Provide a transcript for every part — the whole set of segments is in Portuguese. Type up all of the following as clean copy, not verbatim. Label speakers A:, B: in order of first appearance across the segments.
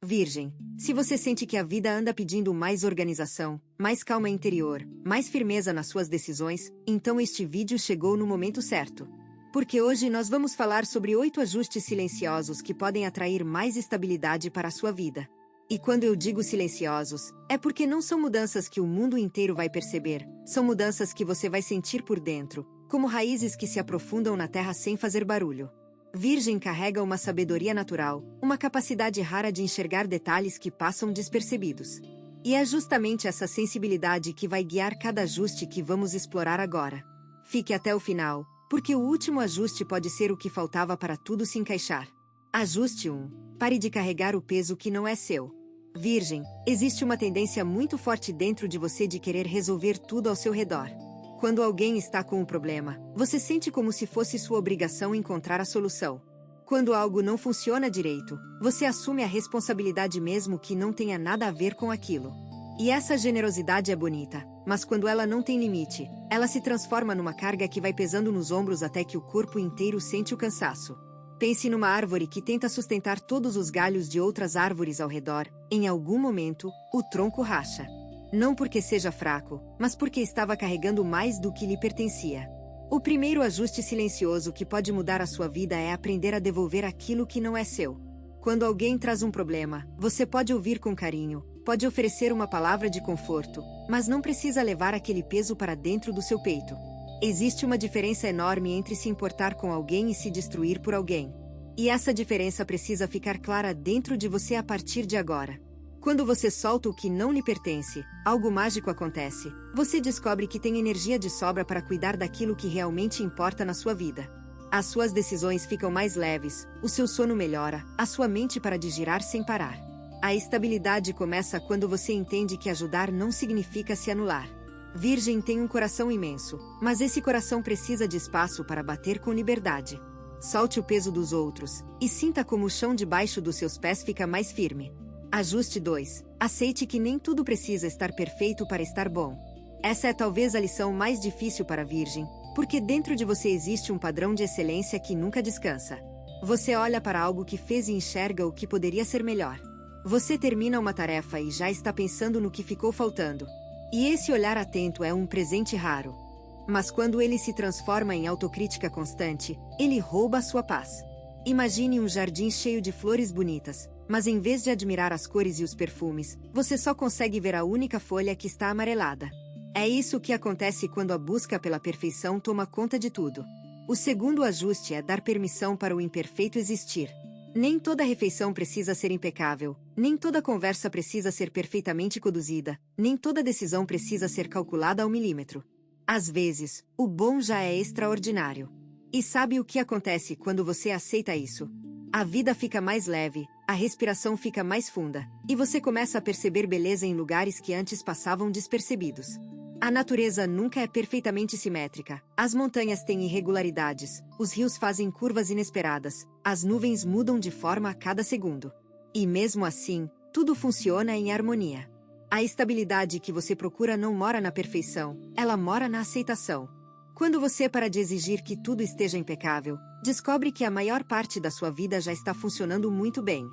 A: Virgem, se você sente que a vida anda pedindo mais organização, mais calma interior, mais firmeza nas suas decisões, então este vídeo chegou no momento certo. Porque hoje nós vamos falar sobre 8 ajustes silenciosos que podem atrair mais estabilidade para a sua vida. E quando eu digo silenciosos, é porque não são mudanças que o mundo inteiro vai perceber, são mudanças que você vai sentir por dentro, como raízes que se aprofundam na terra sem fazer barulho. Virgem carrega uma sabedoria natural, uma capacidade rara de enxergar detalhes que passam despercebidos. E é justamente essa sensibilidade que vai guiar cada ajuste que vamos explorar agora. Fique até o final, porque o último ajuste pode ser o que faltava para tudo se encaixar. Ajuste 1. Pare de carregar o peso que não é seu. Virgem, existe uma tendência muito forte dentro de você de querer resolver tudo ao seu redor. Quando alguém está com um problema, você sente como se fosse sua obrigação encontrar a solução. Quando algo não funciona direito, você assume a responsabilidade mesmo que não tenha nada a ver com aquilo. E essa generosidade é bonita, mas quando ela não tem limite, ela se transforma numa carga que vai pesando nos ombros até que o corpo inteiro sente o cansaço. Pense numa árvore que tenta sustentar todos os galhos de outras árvores ao redor. Em algum momento, o tronco racha. Não porque seja fraco, mas porque estava carregando mais do que lhe pertencia. O primeiro ajuste silencioso que pode mudar a sua vida é aprender a devolver aquilo que não é seu. Quando alguém traz um problema, você pode ouvir com carinho, pode oferecer uma palavra de conforto, mas não precisa levar aquele peso para dentro do seu peito. Existe uma diferença enorme entre se importar com alguém e se destruir por alguém. E essa diferença precisa ficar clara dentro de você a partir de agora. Quando você solta o que não lhe pertence, algo mágico acontece. Você descobre que tem energia de sobra para cuidar daquilo que realmente importa na sua vida. As suas decisões ficam mais leves, o seu sono melhora, a sua mente para de girar sem parar. A estabilidade começa quando você entende que ajudar não significa se anular. Virgem tem um coração imenso, mas esse coração precisa de espaço para bater com liberdade. Solte o peso dos outros, e sinta como o chão debaixo dos seus pés fica mais firme. Ajuste 2. Aceite que nem tudo precisa estar perfeito para estar bom. Essa é talvez a lição mais difícil para a Virgem, porque dentro de você existe um padrão de excelência que nunca descansa. Você olha para algo que fez e enxerga o que poderia ser melhor. Você termina uma tarefa e já está pensando no que ficou faltando. E esse olhar atento é um presente raro. Mas quando ele se transforma em autocrítica constante, ele rouba a sua paz. Imagine um jardim cheio de flores bonitas, mas em vez de admirar as cores e os perfumes, você só consegue ver a única folha que está amarelada. É isso que acontece quando a busca pela perfeição toma conta de tudo. O segundo ajuste é dar permissão para o imperfeito existir. Nem toda refeição precisa ser impecável, nem toda conversa precisa ser perfeitamente conduzida, nem toda decisão precisa ser calculada ao milímetro. Às vezes, o bom já é extraordinário. E sabe o que acontece quando você aceita isso? A vida fica mais leve, a respiração fica mais funda, e você começa a perceber beleza em lugares que antes passavam despercebidos. A natureza nunca é perfeitamente simétrica, as montanhas têm irregularidades, os rios fazem curvas inesperadas, as nuvens mudam de forma a cada segundo. E mesmo assim, tudo funciona em harmonia. A estabilidade que você procura não mora na perfeição, ela mora na aceitação. Quando você para de exigir que tudo esteja impecável, descobre que a maior parte da sua vida já está funcionando muito bem.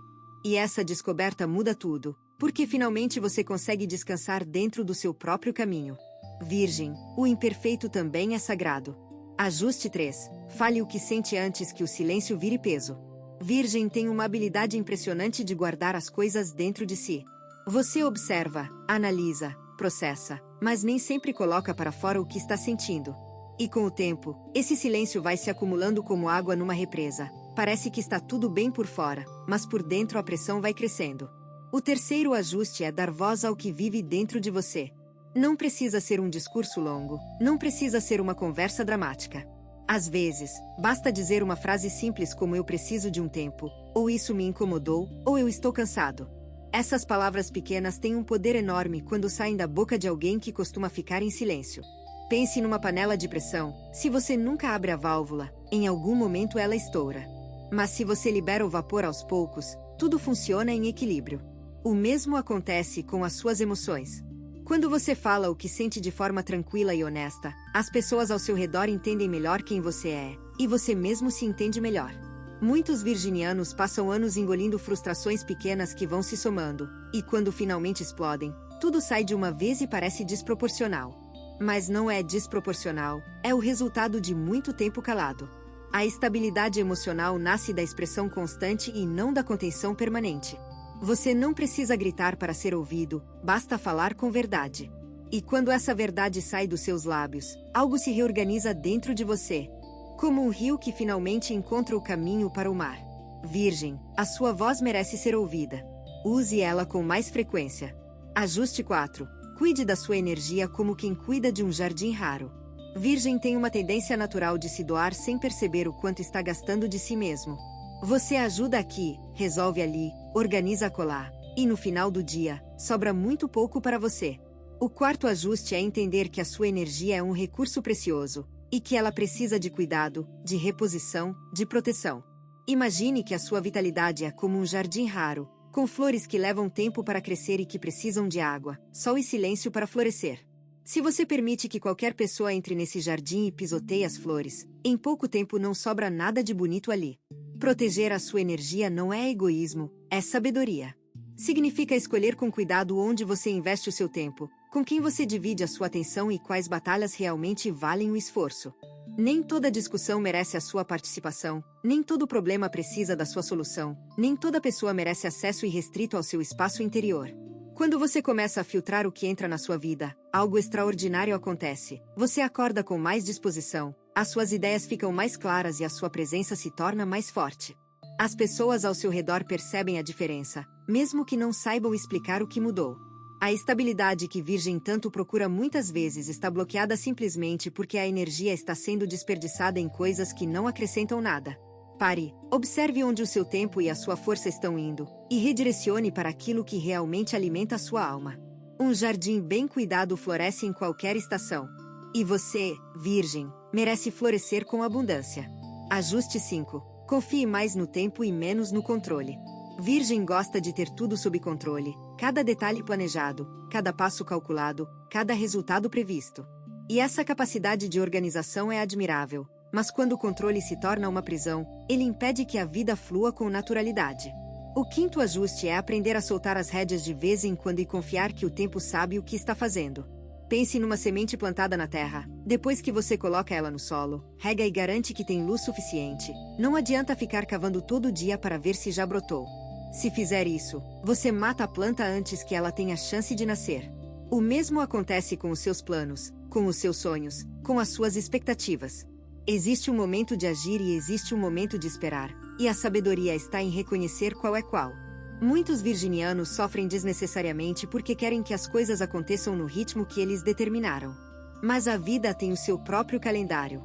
A: E essa descoberta muda tudo, porque finalmente você consegue descansar dentro do seu próprio caminho. Virgem, o imperfeito também é sagrado. Ajuste 3. Fale o que sente antes que o silêncio vire peso. Virgem tem uma habilidade impressionante de guardar as coisas dentro de si. Você observa, analisa, processa, mas nem sempre coloca para fora o que está sentindo. E com o tempo, esse silêncio vai se acumulando como água numa represa. Parece que está tudo bem por fora, mas por dentro a pressão vai crescendo. O terceiro ajuste é dar voz ao que vive dentro de você. Não precisa ser um discurso longo, não precisa ser uma conversa dramática. Às vezes, basta dizer uma frase simples como eu preciso de um tempo, ou isso me incomodou, ou eu estou cansado. Essas palavras pequenas têm um poder enorme quando saem da boca de alguém que costuma ficar em silêncio. Pense numa panela de pressão, se você nunca abre a válvula, em algum momento ela estoura. Mas se você libera o vapor aos poucos, tudo funciona em equilíbrio. O mesmo acontece com as suas emoções. Quando você fala o que sente de forma tranquila e honesta, as pessoas ao seu redor entendem melhor quem você é, e você mesmo se entende melhor. Muitos virginianos passam anos engolindo frustrações pequenas que vão se somando, e quando finalmente explodem, tudo sai de uma vez e parece desproporcional. Mas não é desproporcional, é o resultado de muito tempo calado. A estabilidade emocional nasce da expressão constante e não da contenção permanente. Você não precisa gritar para ser ouvido, basta falar com verdade. E quando essa verdade sai dos seus lábios, algo se reorganiza dentro de você. Como um rio que finalmente encontra o caminho para o mar. Virgem, a sua voz merece ser ouvida. Use ela com mais frequência. Ajuste 4. Cuide da sua energia como quem cuida de um jardim raro. Virgem tem uma tendência natural de se doar sem perceber o quanto está gastando de si mesmo. Você ajuda aqui, resolve ali, organiza acolá, e no final do dia, sobra muito pouco para você. O quarto ajuste é entender que a sua energia é um recurso precioso, e que ela precisa de cuidado, de reposição, de proteção. Imagine que a sua vitalidade é como um jardim raro, com flores que levam tempo para crescer e que precisam de água, sol e silêncio para florescer. Se você permite que qualquer pessoa entre nesse jardim e pisoteie as flores, em pouco tempo não sobra nada de bonito ali. Proteger a sua energia não é egoísmo, é sabedoria. Significa escolher com cuidado onde você investe o seu tempo, com quem você divide a sua atenção e quais batalhas realmente valem o esforço. Nem toda discussão merece a sua participação, nem todo problema precisa da sua solução, nem toda pessoa merece acesso irrestrito ao seu espaço interior. Quando você começa a filtrar o que entra na sua vida, algo extraordinário acontece. Você acorda com mais disposição, as suas ideias ficam mais claras e a sua presença se torna mais forte. As pessoas ao seu redor percebem a diferença, mesmo que não saibam explicar o que mudou. A estabilidade que Virgem tanto procura muitas vezes está bloqueada simplesmente porque a energia está sendo desperdiçada em coisas que não acrescentam nada. Pare, observe onde o seu tempo e a sua força estão indo, e redirecione para aquilo que realmente alimenta a sua alma. Um jardim bem cuidado floresce em qualquer estação. E você, Virgem, merece florescer com abundância. Ajuste 5. Confie mais no tempo e menos no controle. Virgem gosta de ter tudo sob controle, cada detalhe planejado, cada passo calculado, cada resultado previsto. E essa capacidade de organização é admirável, mas quando o controle se torna uma prisão, ele impede que a vida flua com naturalidade. O quinto ajuste é aprender a soltar as rédeas de vez em quando e confiar que o tempo sabe o que está fazendo. Pense numa semente plantada na terra. Depois que você coloca ela no solo, rega e garante que tem luz suficiente. Não adianta ficar cavando todo dia para ver se já brotou. Se fizer isso, você mata a planta antes que ela tenha chance de nascer. O mesmo acontece com os seus planos, com os seus sonhos, com as suas expectativas. Existe um momento de agir e existe um momento de esperar, e a sabedoria está em reconhecer qual é qual. Muitos virginianos sofrem desnecessariamente porque querem que as coisas aconteçam no ritmo que eles determinaram. Mas a vida tem o seu próprio calendário.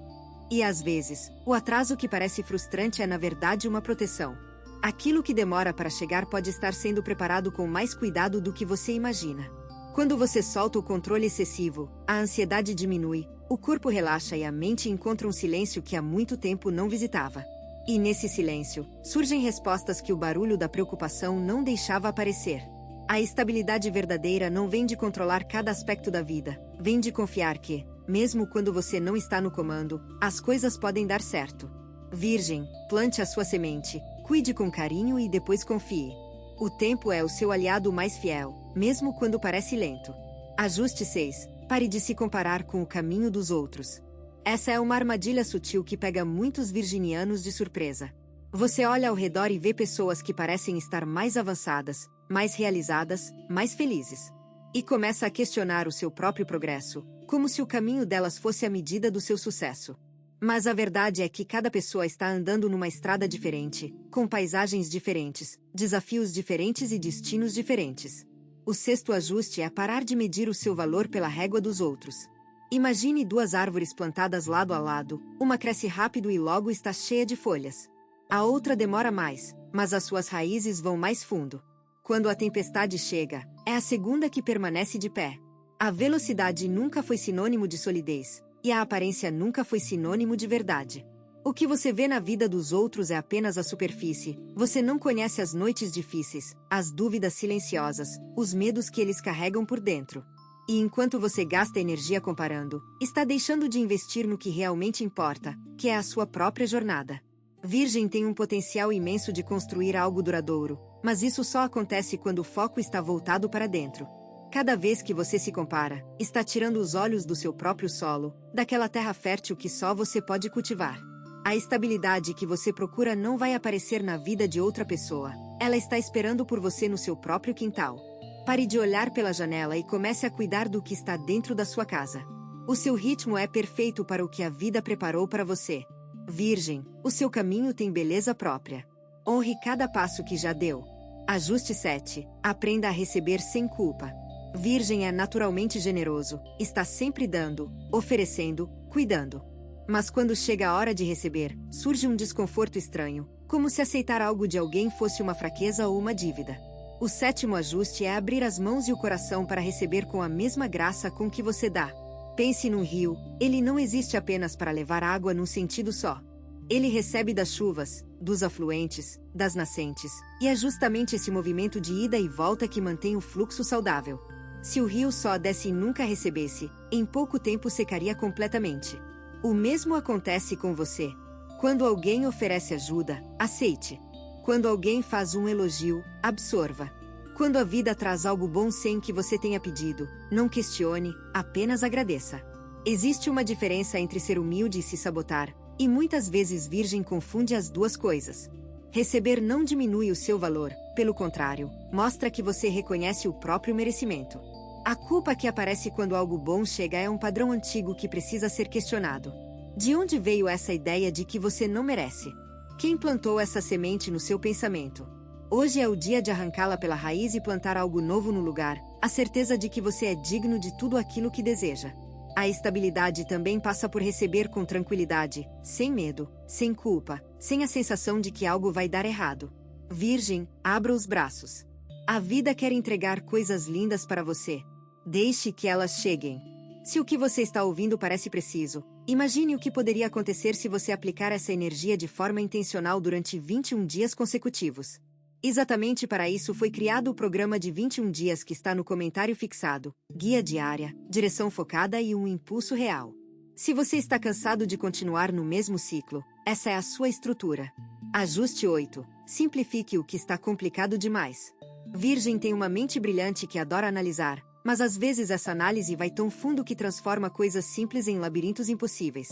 A: E às vezes, o atraso que parece frustrante é na verdade uma proteção. Aquilo que demora para chegar pode estar sendo preparado com mais cuidado do que você imagina. Quando você solta o controle excessivo, a ansiedade diminui, o corpo relaxa e a mente encontra um silêncio que há muito tempo não visitava. E nesse silêncio, surgem respostas que o barulho da preocupação não deixava aparecer. A estabilidade verdadeira não vem de controlar cada aspecto da vida, vem de confiar que, mesmo quando você não está no comando, as coisas podem dar certo. Virgem, plante a sua semente, cuide com carinho e depois confie. O tempo é o seu aliado mais fiel, mesmo quando parece lento. Ajuste 6. Pare de se comparar com o caminho dos outros. Essa é uma armadilha sutil que pega muitos virginianos de surpresa. Você olha ao redor e vê pessoas que parecem estar mais avançadas, mais realizadas, mais felizes. E começa a questionar o seu próprio progresso, como se o caminho delas fosse a medida do seu sucesso. Mas a verdade é que cada pessoa está andando numa estrada diferente, com paisagens diferentes, desafios diferentes e destinos diferentes. O sexto ajuste é parar de medir o seu valor pela régua dos outros. Imagine duas árvores plantadas lado a lado, uma cresce rápido e logo está cheia de folhas. A outra demora mais, mas as suas raízes vão mais fundo. Quando a tempestade chega, é a segunda que permanece de pé. A velocidade nunca foi sinônimo de solidez, e a aparência nunca foi sinônimo de verdade. O que você vê na vida dos outros é apenas a superfície, você não conhece as noites difíceis, as dúvidas silenciosas, os medos que eles carregam por dentro. E enquanto você gasta energia comparando, está deixando de investir no que realmente importa, que é a sua própria jornada. Virgem tem um potencial imenso de construir algo duradouro, mas isso só acontece quando o foco está voltado para dentro. Cada vez que você se compara, está tirando os olhos do seu próprio solo, daquela terra fértil que só você pode cultivar. A estabilidade que você procura não vai aparecer na vida de outra pessoa, ela está esperando por você no seu próprio quintal. Pare de olhar pela janela e comece a cuidar do que está dentro da sua casa. O seu ritmo é perfeito para o que a vida preparou para você. Virgem, o seu caminho tem beleza própria. Honre cada passo que já deu. Ajuste 7. Aprenda a receber sem culpa. Virgem é naturalmente generoso, está sempre dando, oferecendo, cuidando. Mas quando chega a hora de receber, surge um desconforto estranho, como se aceitar algo de alguém fosse uma fraqueza ou uma dívida. O 7º ajuste é abrir as mãos e o coração para receber com a mesma graça com que você dá. Pense num rio, ele não existe apenas para levar água num sentido só. Ele recebe das chuvas, dos afluentes, das nascentes, e é justamente esse movimento de ida e volta que mantém o fluxo saudável. Se o rio só desse e nunca recebesse, em pouco tempo secaria completamente. O mesmo acontece com você. Quando alguém oferece ajuda, aceite. Quando alguém faz um elogio, absorva. Quando a vida traz algo bom sem que você tenha pedido, não questione, apenas agradeça. Existe uma diferença entre ser humilde e se sabotar, e muitas vezes Virgem confunde as duas coisas. Receber não diminui o seu valor, pelo contrário, mostra que você reconhece o próprio merecimento. A culpa que aparece quando algo bom chega é um padrão antigo que precisa ser questionado. De onde veio essa ideia de que você não merece? Quem plantou essa semente no seu pensamento? Hoje é o dia de arrancá-la pela raiz e plantar algo novo no lugar, a certeza de que você é digno de tudo aquilo que deseja. A estabilidade também passa por receber com tranquilidade, sem medo, sem culpa, sem a sensação de que algo vai dar errado. Virgem, abra os braços. A vida quer entregar coisas lindas para você. Deixe que elas cheguem. Se o que você está ouvindo parece preciso, imagine o que poderia acontecer se você aplicar essa energia de forma intencional durante 21 dias consecutivos. Exatamente para isso foi criado o programa de 21 dias que está no comentário fixado, guia diária, direção focada e um impulso real. Se você está cansado de continuar no mesmo ciclo, essa é a sua estrutura. Ajuste 8. Simplifique o que está complicado demais. Virgem tem uma mente brilhante que adora analisar, mas às vezes essa análise vai tão fundo que transforma coisas simples em labirintos impossíveis.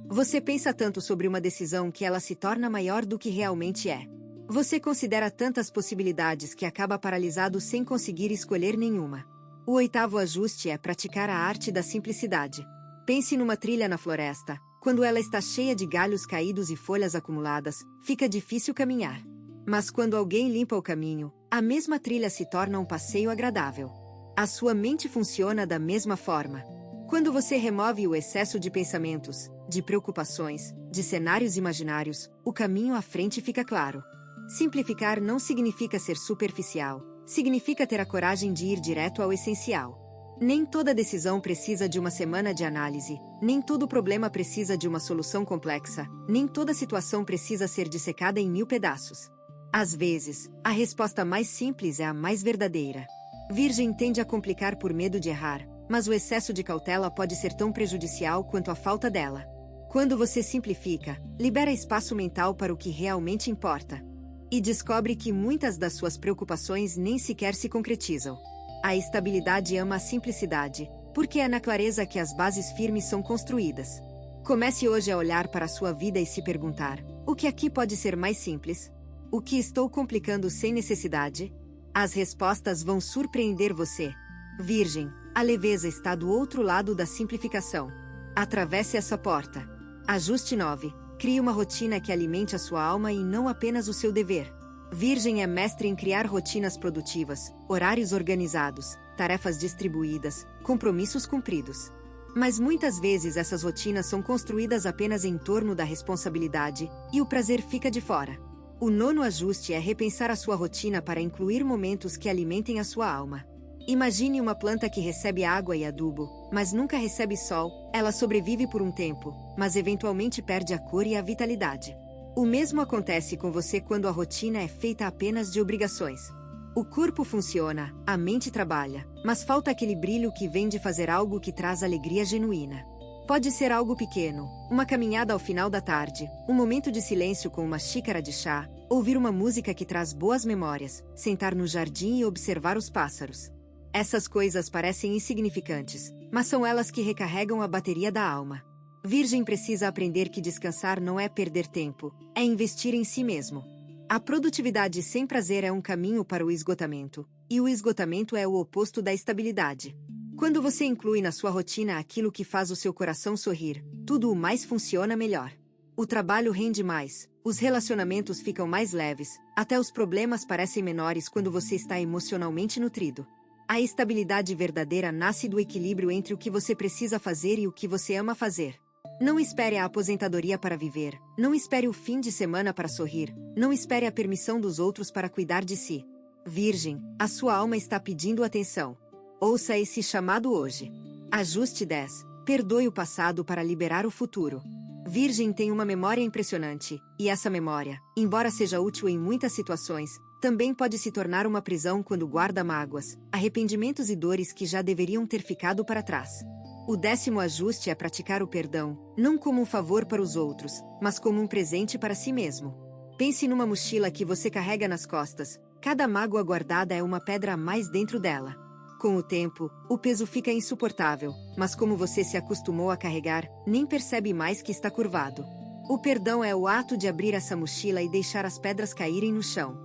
A: Você pensa tanto sobre uma decisão que ela se torna maior do que realmente é. Você considera tantas possibilidades que acaba paralisado sem conseguir escolher nenhuma. O 8º ajuste é praticar a arte da simplicidade. Pense numa trilha na floresta. Quando ela está cheia de galhos caídos e folhas acumuladas, fica difícil caminhar. Mas quando alguém limpa o caminho, a mesma trilha se torna um passeio agradável. A sua mente funciona da mesma forma. Quando você remove o excesso de pensamentos, de preocupações, de cenários imaginários, o caminho à frente fica claro. Simplificar não significa ser superficial, significa ter a coragem de ir direto ao essencial. Nem toda decisão precisa de uma semana de análise, nem todo problema precisa de uma solução complexa, nem toda situação precisa ser dissecada em 1000 pedaços. Às vezes, a resposta mais simples é a mais verdadeira. Virgem tende a complicar por medo de errar, mas o excesso de cautela pode ser tão prejudicial quanto a falta dela. Quando você simplifica, libera espaço mental para o que realmente importa. E descobre que muitas das suas preocupações nem sequer se concretizam. A estabilidade ama a simplicidade, porque é na clareza que as bases firmes são construídas. Comece hoje a olhar para a sua vida e se perguntar: o que aqui pode ser mais simples? O que estou complicando sem necessidade? As respostas vão surpreender você. Virgem, a leveza está do outro lado da simplificação. Atravesse essa porta. Ajuste 9. Crie uma rotina que alimente a sua alma e não apenas o seu dever. Virgem é mestre em criar rotinas produtivas, horários organizados, tarefas distribuídas, compromissos cumpridos. Mas muitas vezes essas rotinas são construídas apenas em torno da responsabilidade, e o prazer fica de fora. O 9º ajuste é repensar a sua rotina para incluir momentos que alimentem a sua alma. Imagine uma planta que recebe água e adubo, mas nunca recebe sol. Ela sobrevive por um tempo, mas eventualmente perde a cor e a vitalidade. O mesmo acontece com você quando a rotina é feita apenas de obrigações. O corpo funciona, a mente trabalha, mas falta aquele brilho que vem de fazer algo que traz alegria genuína. Pode ser algo pequeno, uma caminhada ao final da tarde, um momento de silêncio com uma xícara de chá, ouvir uma música que traz boas memórias, sentar no jardim e observar os pássaros. Essas coisas parecem insignificantes, mas são elas que recarregam a bateria da alma. Virgem precisa aprender que descansar não é perder tempo, é investir em si mesmo. A produtividade sem prazer é um caminho para o esgotamento, e o esgotamento é o oposto da estabilidade. Quando você inclui na sua rotina aquilo que faz o seu coração sorrir, tudo o mais funciona melhor. O trabalho rende mais, os relacionamentos ficam mais leves, até os problemas parecem menores quando você está emocionalmente nutrido. A estabilidade verdadeira nasce do equilíbrio entre o que você precisa fazer e o que você ama fazer. Não espere a aposentadoria para viver, não espere o fim de semana para sorrir, não espere a permissão dos outros para cuidar de si. Virgem, a sua alma está pedindo atenção. Ouça esse chamado hoje. Ajuste 10. Perdoe o passado para liberar o futuro. Virgem tem uma memória impressionante, e essa memória, embora seja útil em muitas situações, também pode se tornar uma prisão quando guarda mágoas, arrependimentos e dores que já deveriam ter ficado para trás. O 10º ajuste é praticar o perdão, não como um favor para os outros, mas como um presente para si mesmo. Pense numa mochila que você carrega nas costas. Cada mágoa guardada é uma pedra a mais dentro dela. Com o tempo, o peso fica insuportável, mas como você se acostumou a carregar, nem percebe mais que está curvado. O perdão é o ato de abrir essa mochila e deixar as pedras caírem no chão.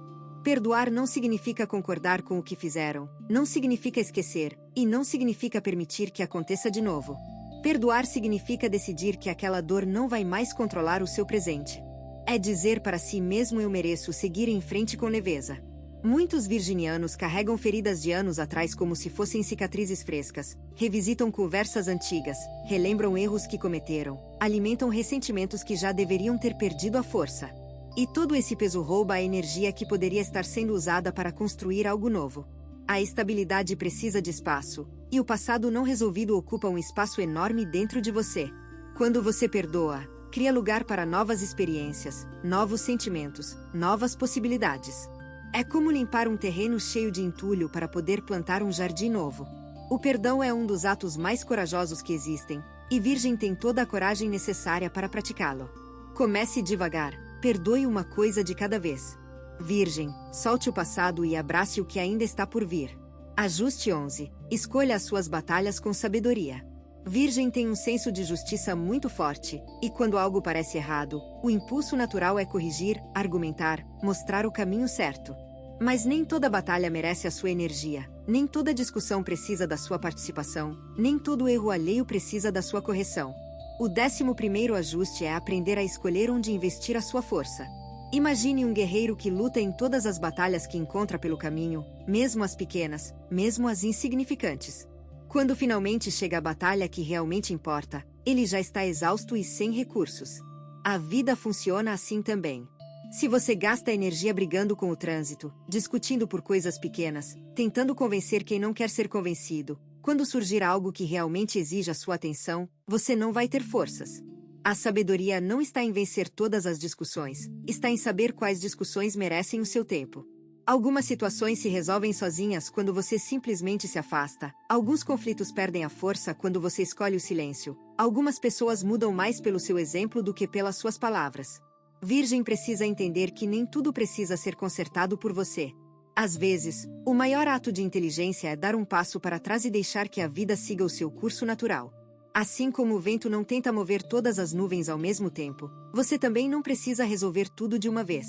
A: Perdoar não significa concordar com o que fizeram, não significa esquecer, e não significa permitir que aconteça de novo. Perdoar significa decidir que aquela dor não vai mais controlar o seu presente. É dizer para si mesmo: eu mereço seguir em frente com leveza. Muitos virginianos carregam feridas de anos atrás como se fossem cicatrizes frescas, revisitam conversas antigas, relembram erros que cometeram, alimentam ressentimentos que já deveriam ter perdido a força. E todo esse peso rouba a energia que poderia estar sendo usada para construir algo novo. A estabilidade precisa de espaço, e o passado não resolvido ocupa um espaço enorme dentro de você. Quando você perdoa, cria lugar para novas experiências, novos sentimentos, novas possibilidades. É como limpar um terreno cheio de entulho para poder plantar um jardim novo. O perdão é um dos atos mais corajosos que existem, e Virgem tem toda a coragem necessária para praticá-lo. Comece devagar, perdoe uma coisa de cada vez. Virgem, solte o passado e abrace o que ainda está por vir. Ajuste 11. Escolha as suas batalhas com sabedoria. Virgem tem um senso de justiça muito forte, e quando algo parece errado, o impulso natural é corrigir, argumentar, mostrar o caminho certo. Mas nem toda batalha merece a sua energia, nem toda discussão precisa da sua participação, nem todo erro alheio precisa da sua correção. O 11º ajuste é aprender a escolher onde investir a sua força. Imagine um guerreiro que luta em todas as batalhas que encontra pelo caminho, mesmo as pequenas, mesmo as insignificantes. Quando finalmente chega a batalha que realmente importa, ele já está exausto e sem recursos. A vida funciona assim também. Se você gasta energia brigando com o trânsito, discutindo por coisas pequenas, tentando convencer quem não quer ser convencido, quando surgir algo que realmente exija sua atenção, você não vai ter forças. A sabedoria não está em vencer todas as discussões, está em saber quais discussões merecem o seu tempo. Algumas situações se resolvem sozinhas quando você simplesmente se afasta. Alguns conflitos perdem a força quando você escolhe o silêncio. Algumas pessoas mudam mais pelo seu exemplo do que pelas suas palavras. Virgem precisa entender que nem tudo precisa ser consertado por você. Às vezes, o maior ato de inteligência é dar um passo para trás e deixar que a vida siga o seu curso natural. Assim como o vento não tenta mover todas as nuvens ao mesmo tempo, você também não precisa resolver tudo de uma vez.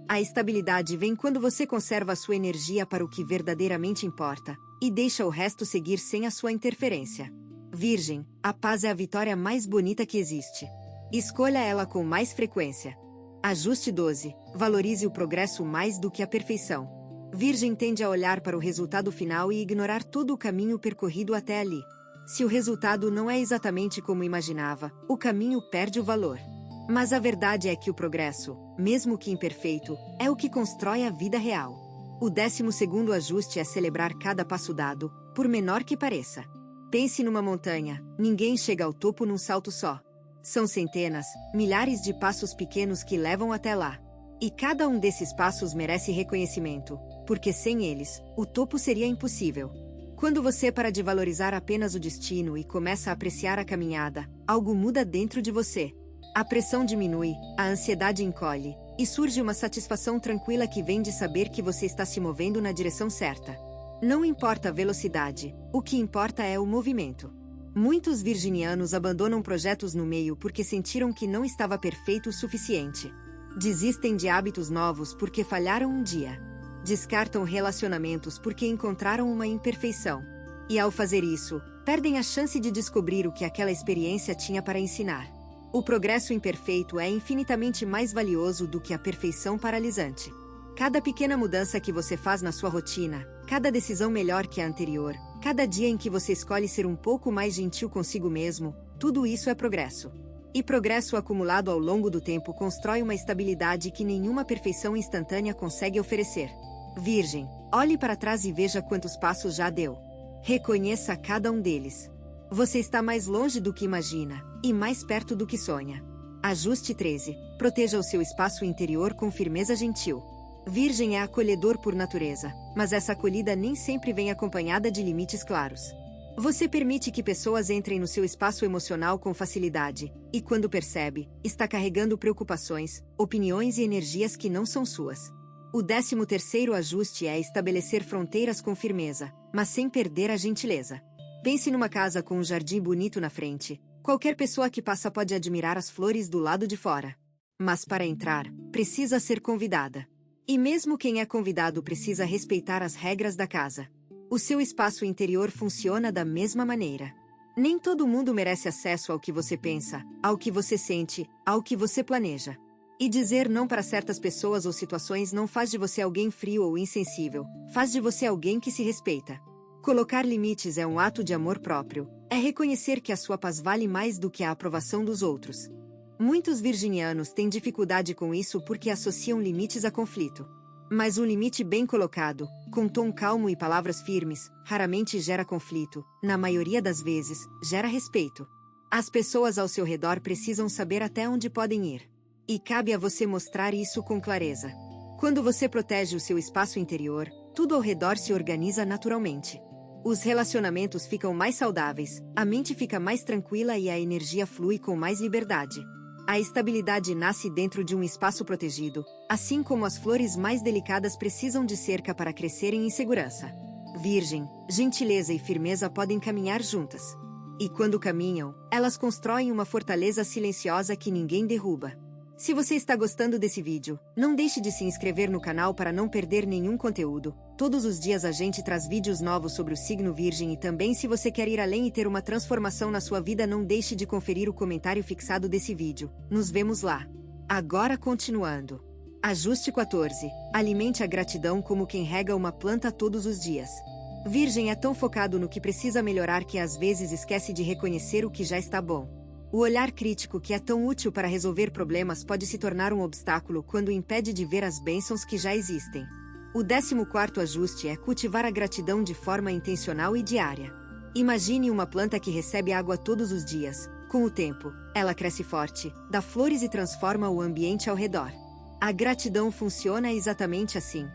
A: A estabilidade vem quando você conserva a sua energia para o que verdadeiramente importa, e deixa o resto seguir sem a sua interferência. Virgem, a paz é a vitória mais bonita que existe. Escolha ela com mais frequência. Ajuste 12. Valorize o progresso mais do que a perfeição. Virgem tende a olhar para o resultado final e ignorar todo o caminho percorrido até ali. Se o resultado não é exatamente como imaginava, o caminho perde o valor. Mas a verdade é que o progresso, mesmo que imperfeito, é o que constrói a vida real. O 12º ajuste é celebrar cada passo dado, por menor que pareça. Pense numa montanha, ninguém chega ao topo num salto só. São centenas, milhares de passos pequenos que levam até lá. E cada um desses passos merece reconhecimento, porque sem eles, o topo seria impossível. Quando você para de valorizar apenas o destino e começa a apreciar a caminhada, algo muda dentro de você. A pressão diminui, a ansiedade encolhe, e surge uma satisfação tranquila que vem de saber que você está se movendo na direção certa. Não importa a velocidade, o que importa é o movimento. Muitos virginianos abandonam projetos no meio porque sentiram que não estava perfeito o suficiente. Desistem de hábitos novos porque falharam um dia. Descartam relacionamentos porque encontraram uma imperfeição. E ao fazer isso, perdem a chance de descobrir o que aquela experiência tinha para ensinar. O progresso imperfeito é infinitamente mais valioso do que a perfeição paralisante. Cada pequena mudança que você faz na sua rotina, cada decisão melhor que a anterior, cada dia em que você escolhe ser um pouco mais gentil consigo mesmo, tudo isso é progresso. E progresso acumulado ao longo do tempo constrói uma estabilidade que nenhuma perfeição instantânea consegue oferecer. Virgem, olhe para trás e veja quantos passos já deu. Reconheça cada um deles. Você está mais longe do que imagina, e mais perto do que sonha. Ajuste 13. Proteja o seu espaço interior com firmeza gentil. Virgem é acolhedor por natureza, mas essa acolhida nem sempre vem acompanhada de limites claros. Você permite que pessoas entrem no seu espaço emocional com facilidade, e quando percebe, está carregando preocupações, opiniões e energias que não são suas. O 13º ajuste é estabelecer fronteiras com firmeza, mas sem perder a gentileza. Pense numa casa com um jardim bonito na frente. Qualquer pessoa que passa pode admirar as flores do lado de fora. Mas para entrar, precisa ser convidada. E mesmo quem é convidado precisa respeitar as regras da casa. O seu espaço interior funciona da mesma maneira. Nem todo mundo merece acesso ao que você pensa, ao que você sente, ao que você planeja. E dizer não para certas pessoas ou situações não faz de você alguém frio ou insensível, faz de você alguém que se respeita. Colocar limites é um ato de amor próprio, é reconhecer que a sua paz vale mais do que a aprovação dos outros. Muitos virginianos têm dificuldade com isso porque associam limites a conflito. Mas um limite bem colocado, com tom calmo e palavras firmes, raramente gera conflito, na maioria das vezes, gera respeito. As pessoas ao seu redor precisam saber até onde podem ir. E cabe a você mostrar isso com clareza. Quando você protege o seu espaço interior, tudo ao redor se organiza naturalmente. Os relacionamentos ficam mais saudáveis, a mente fica mais tranquila e a energia flui com mais liberdade. A estabilidade nasce dentro de um espaço protegido, assim como as flores mais delicadas precisam de cerca para crescerem em segurança. Virgem, gentileza e firmeza podem caminhar juntas. E quando caminham, elas constroem uma fortaleza silenciosa que ninguém derruba. Se você está gostando desse vídeo, não deixe de se inscrever no canal para não perder nenhum conteúdo. Todos os dias a gente traz vídeos novos sobre o signo Virgem e também se você quer ir além e ter uma transformação na sua vida, não deixe de conferir o comentário fixado desse vídeo. Nos vemos lá. Agora continuando. Ajuste 14. Alimente a gratidão como quem rega uma planta todos os dias. Virgem é tão focado no que precisa melhorar que às vezes esquece de reconhecer o que já está bom. O olhar crítico que é tão útil para resolver problemas pode se tornar um obstáculo quando impede de ver as bênçãos que já existem. O 14º ajuste é cultivar a gratidão de forma intencional e diária. Imagine uma planta que recebe água todos os dias. Com o tempo, ela cresce forte, dá flores e transforma o ambiente ao redor. A gratidão funciona exatamente assim.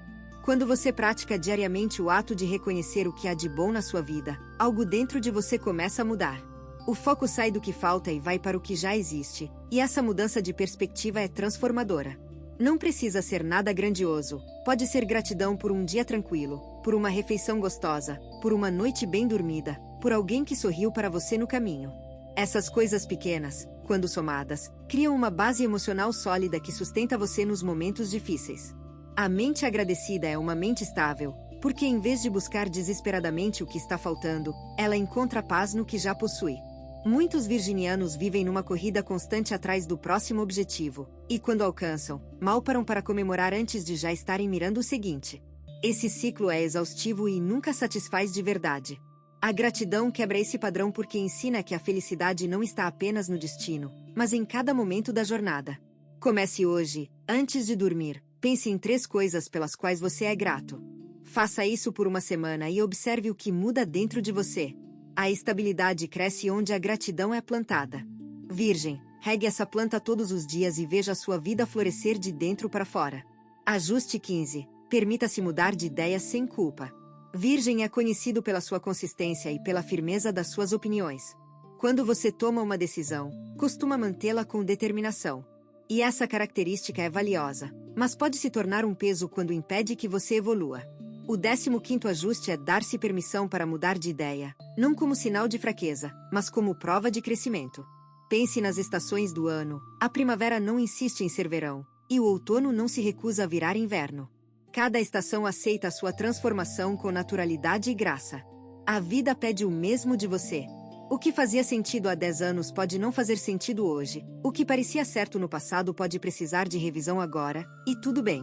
A: Quando você pratica diariamente o ato de reconhecer o que há de bom na sua vida, algo dentro de você começa a mudar. O foco sai do que falta e vai para o que já existe, e essa mudança de perspectiva é transformadora. Não precisa ser nada grandioso, pode ser gratidão por um dia tranquilo, por uma refeição gostosa, por uma noite bem dormida, por alguém que sorriu para você no caminho. Essas coisas pequenas, quando somadas, criam uma base emocional sólida que sustenta você nos momentos difíceis. A mente agradecida é uma mente estável, porque em vez de buscar desesperadamente o que está faltando, ela encontra paz no que já possui. Muitos virginianos vivem numa corrida constante atrás do próximo objetivo, e quando alcançam, mal param para comemorar antes de já estarem mirando o seguinte. Esse ciclo é exaustivo e nunca satisfaz de verdade. A gratidão quebra esse padrão porque ensina que a felicidade não está apenas no destino, mas em cada momento da jornada. Comece hoje, antes de dormir, pense em 3 coisas pelas quais você é grato. Faça isso por uma semana e observe o que muda dentro de você. A estabilidade cresce onde a gratidão é plantada. Virgem, regue essa planta todos os dias e veja a sua vida florescer de dentro para fora. Ajuste 15. Permita-se mudar de ideia sem culpa. Virgem é conhecido pela sua consistência e pela firmeza das suas opiniões. Quando você toma uma decisão, costuma mantê-la com determinação. E essa característica é valiosa, mas pode se tornar um peso quando impede que você evolua. O 15º ajuste é dar-se permissão para mudar de ideia, não como sinal de fraqueza, mas como prova de crescimento. Pense nas estações do ano. A primavera não insiste em ser verão, e o outono não se recusa a virar inverno. Cada estação aceita a sua transformação com naturalidade e graça. A vida pede o mesmo de você. O que fazia sentido há 10 anos pode não fazer sentido hoje. O que parecia certo no passado pode precisar de revisão agora, e tudo bem.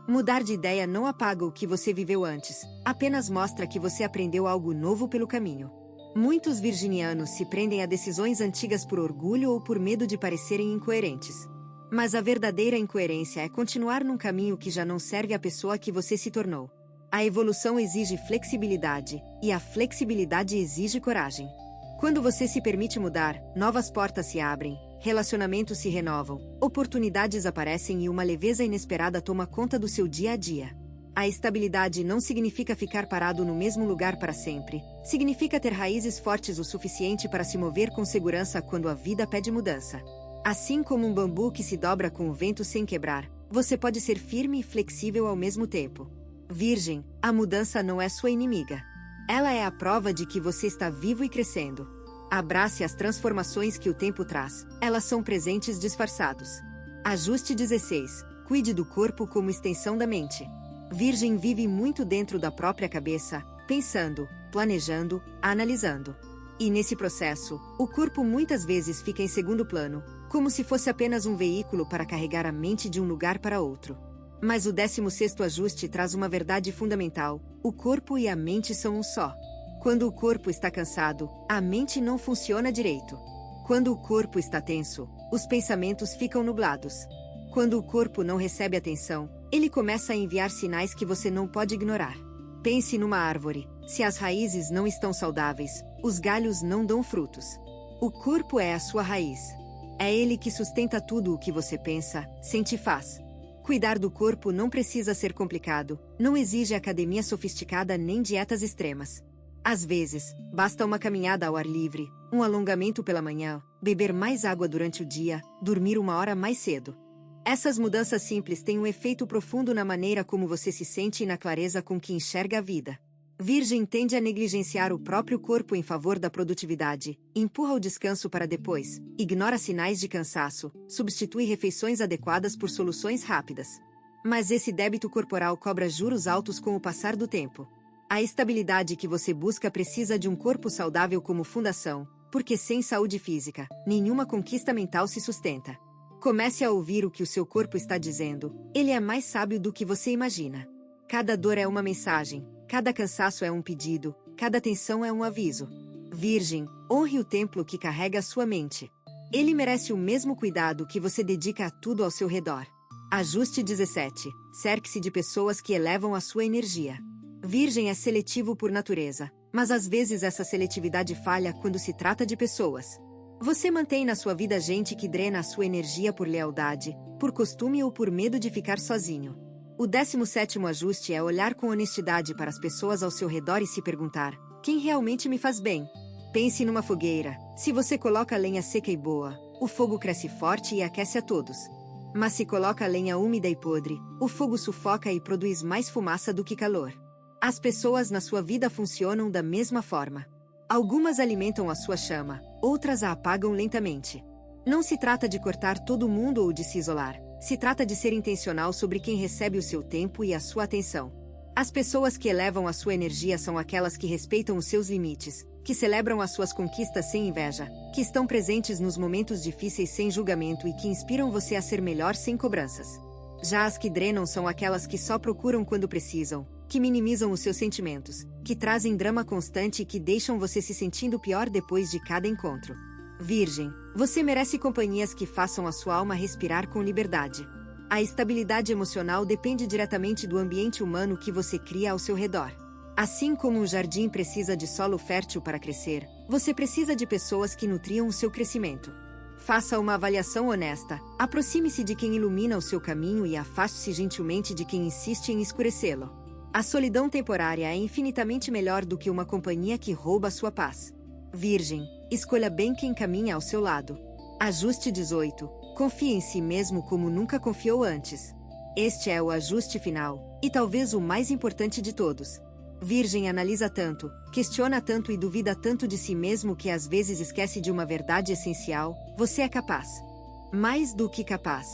A: Mudar de ideia não apaga o que você viveu antes, apenas mostra que você aprendeu algo novo pelo caminho. Muitos virginianos se prendem a decisões antigas por orgulho ou por medo de parecerem incoerentes. Mas a verdadeira incoerência é continuar num caminho que já não serve à pessoa que você se tornou. A evolução exige flexibilidade, e a flexibilidade exige coragem. Quando você se permite mudar, novas portas se abrem, relacionamentos se renovam, oportunidades aparecem e uma leveza inesperada toma conta do seu dia a dia. A estabilidade não significa ficar parado no mesmo lugar para sempre, significa ter raízes fortes o suficiente para se mover com segurança quando a vida pede mudança. Assim como um bambu que se dobra com o vento sem quebrar, você pode ser firme e flexível ao mesmo tempo. Virgem, a mudança não é sua inimiga. Ela é a prova de que você está vivo e crescendo. Abrace as transformações que o tempo traz, elas são presentes disfarçados. Ajuste 16. Cuide do corpo como extensão da mente. Virgem vive muito dentro da própria cabeça, pensando, planejando, analisando. E nesse processo, o corpo muitas vezes fica em segundo plano, como se fosse apenas um veículo para carregar a mente de um lugar para outro. Mas o 16º ajuste traz uma verdade fundamental: o corpo e a mente são um só. Quando o corpo está cansado, a mente não funciona direito. Quando o corpo está tenso, os pensamentos ficam nublados. Quando o corpo não recebe atenção, ele começa a enviar sinais que você não pode ignorar. Pense numa árvore. Se as raízes não estão saudáveis, os galhos não dão frutos. O corpo é a sua raiz. É ele que sustenta tudo o que você pensa, sente e faz. Cuidar do corpo não precisa ser complicado, não exige academia sofisticada nem dietas extremas. Às vezes, basta uma caminhada ao ar livre, um alongamento pela manhã, beber mais água durante o dia, dormir 1 hora mais cedo. Essas mudanças simples têm um efeito profundo na maneira como você se sente e na clareza com que enxerga a vida. Virgem tende a negligenciar o próprio corpo em favor da produtividade, empurra o descanso para depois, ignora sinais de cansaço, substitui refeições adequadas por soluções rápidas. Mas esse débito corporal cobra juros altos com o passar do tempo. A estabilidade que você busca precisa de um corpo saudável como fundação, porque sem saúde física, nenhuma conquista mental se sustenta. Comece a ouvir o que o seu corpo está dizendo, ele é mais sábio do que você imagina. Cada dor é uma mensagem. Cada cansaço é um pedido, cada tensão é um aviso. Virgem, honre o templo que carrega a sua mente. Ele merece o mesmo cuidado que você dedica a tudo ao seu redor. Ajuste 17. Cerque-se de pessoas que elevam a sua energia. Virgem é seletivo por natureza, mas às vezes essa seletividade falha quando se trata de pessoas. Você mantém na sua vida gente que drena a sua energia por lealdade, por costume ou por medo de ficar sozinho. O 17º ajuste é olhar com honestidade para as pessoas ao seu redor e se perguntar: quem realmente me faz bem? Pense numa fogueira. Se você coloca lenha seca e boa, o fogo cresce forte e aquece a todos. Mas se coloca lenha úmida e podre, o fogo sufoca e produz mais fumaça do que calor. As pessoas na sua vida funcionam da mesma forma. Algumas alimentam a sua chama, outras a apagam lentamente. Não se trata de cortar todo mundo ou de se isolar. Se trata de ser intencional sobre quem recebe o seu tempo e a sua atenção. As pessoas que elevam a sua energia são aquelas que respeitam os seus limites, que celebram as suas conquistas sem inveja, que estão presentes nos momentos difíceis sem julgamento e que inspiram você a ser melhor sem cobranças. Já as que drenam são aquelas que só procuram quando precisam, que minimizam os seus sentimentos, que trazem drama constante e que deixam você se sentindo pior depois de cada encontro. Virgem, você merece companhias que façam a sua alma respirar com liberdade. A estabilidade emocional depende diretamente do ambiente humano que você cria ao seu redor. Assim como um jardim precisa de solo fértil para crescer, você precisa de pessoas que nutriam o seu crescimento. Faça uma avaliação honesta, aproxime-se de quem ilumina o seu caminho e afaste-se gentilmente de quem insiste em escurecê-lo. A solidão temporária é infinitamente melhor do que uma companhia que rouba sua paz. Virgem, escolha bem quem caminha ao seu lado. Ajuste 18. Confie em si mesmo como nunca confiou antes. Este é o ajuste final, e talvez o mais importante de todos. Virgem analisa tanto, questiona tanto e duvida tanto de si mesmo que às vezes esquece de uma verdade essencial: você é capaz. Mais do que capaz.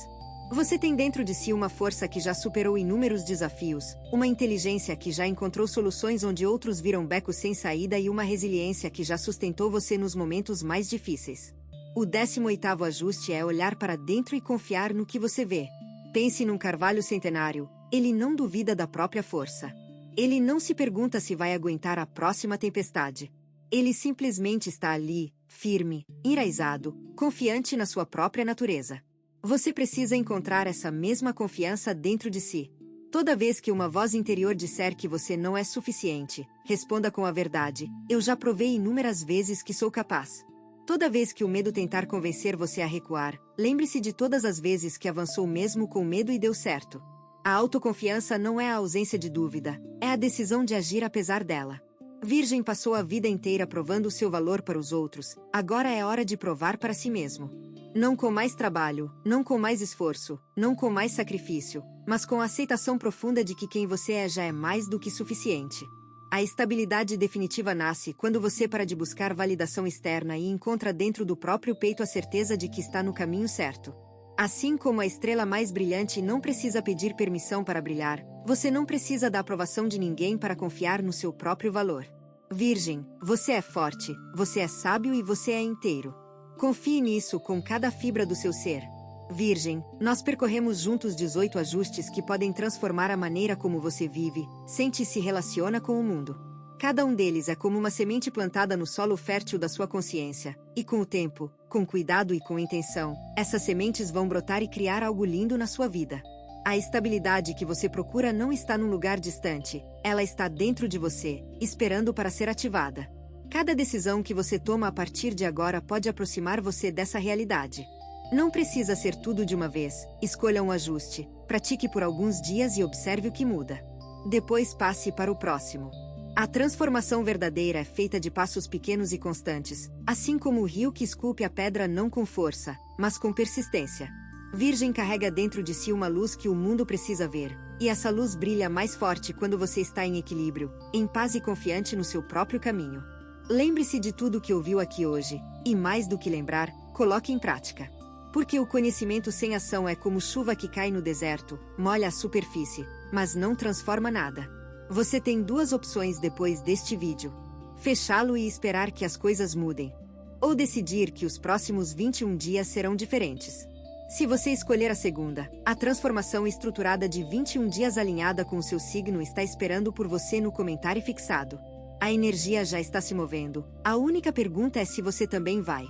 A: Você tem dentro de si uma força que já superou inúmeros desafios, uma inteligência que já encontrou soluções onde outros viram becos sem saída e uma resiliência que já sustentou você nos momentos mais difíceis. O 18º ajuste é olhar para dentro e confiar no que você vê. Pense num carvalho centenário, ele não duvida da própria força. Ele não se pergunta se vai aguentar a próxima tempestade. Ele simplesmente está ali, firme, enraizado, confiante na sua própria natureza. Você precisa encontrar essa mesma confiança dentro de si. Toda vez que uma voz interior disser que você não é suficiente, responda com a verdade: eu já provei inúmeras vezes que sou capaz. Toda vez que o medo tentar convencer você a recuar, lembre-se de todas as vezes que avançou mesmo com medo e deu certo. A autoconfiança não é a ausência de dúvida, é a decisão de agir apesar dela. Virgem passou a vida inteira provando o seu valor para os outros, agora é hora de provar para si mesmo. Não com mais trabalho, não com mais esforço, não com mais sacrifício, mas com a aceitação profunda de que quem você é já é mais do que suficiente. A estabilidade definitiva nasce quando você para de buscar validação externa e encontra dentro do próprio peito a certeza de que está no caminho certo. Assim como a estrela mais brilhante não precisa pedir permissão para brilhar, você não precisa da aprovação de ninguém para confiar no seu próprio valor. Virgem, você é forte, você é sábio e você é inteiro. Confie nisso com cada fibra do seu ser. Virgem, nós percorremos juntos 18 ajustes que podem transformar a maneira como você vive, sente e se relaciona com o mundo. Cada um deles é como uma semente plantada no solo fértil da sua consciência, e com o tempo, com cuidado e com intenção, essas sementes vão brotar e criar algo lindo na sua vida. A estabilidade que você procura não está num lugar distante, ela está dentro de você, esperando para ser ativada. Cada decisão que você toma a partir de agora pode aproximar você dessa realidade. Não precisa ser tudo de uma vez, escolha um ajuste, pratique por alguns dias e observe o que muda. Depois passe para o próximo. A transformação verdadeira é feita de passos pequenos e constantes, assim como o rio que esculpe a pedra não com força, mas com persistência. Virgem carrega dentro de si uma luz que o mundo precisa ver, e essa luz brilha mais forte quando você está em equilíbrio, em paz e confiante no seu próprio caminho. Lembre-se de tudo que ouviu aqui hoje, e mais do que lembrar, coloque em prática. Porque o conhecimento sem ação é como chuva que cai no deserto, molha a superfície, mas não transforma nada. Você tem duas opções depois deste vídeo: fechá-lo e esperar que as coisas mudem, ou decidir que os próximos 21 dias serão diferentes. Se você escolher a segunda, a transformação estruturada de 21 dias alinhada com o seu signo está esperando por você no comentário fixado. A energia já está se movendo, a única pergunta é se você também vai.